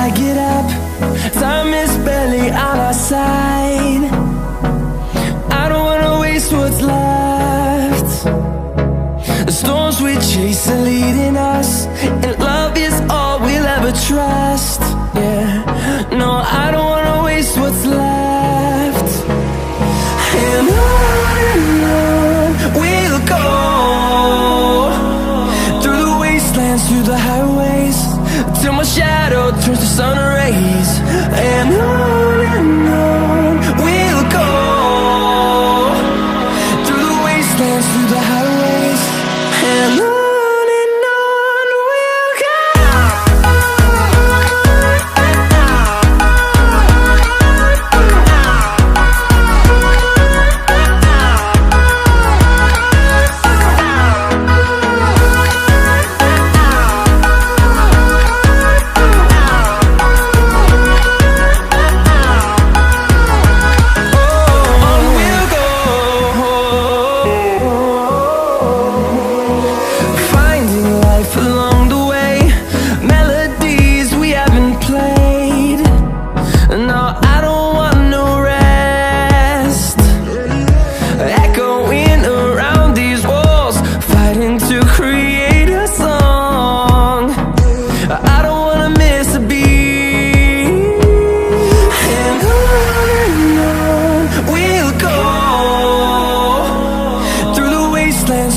I get up, time is barely on our side. I don't wanna waste what's left. The storms we chase are leading us, and love is all we'll ever trust. Yeah, no, I don't wanna waste what's left. And on we'll go, through the wastelands, through the highways, till my shadow turns to sun rays. And on we'll go, through the wastelands, through the highways, and on.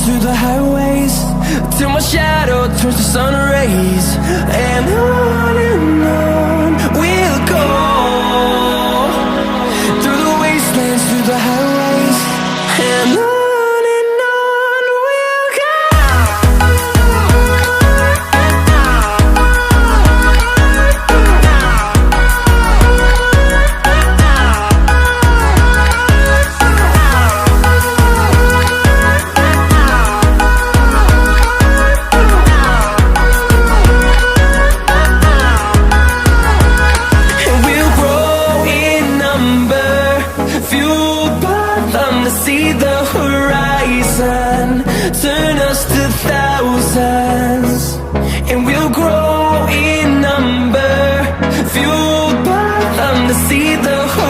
Through the highways, till my shadow turns to sun rays. And on we'll go, through the wastelands, through the highways, and on. See the horizon turn us to thousands, and we'll grow in number, fueled by them to see the horizon.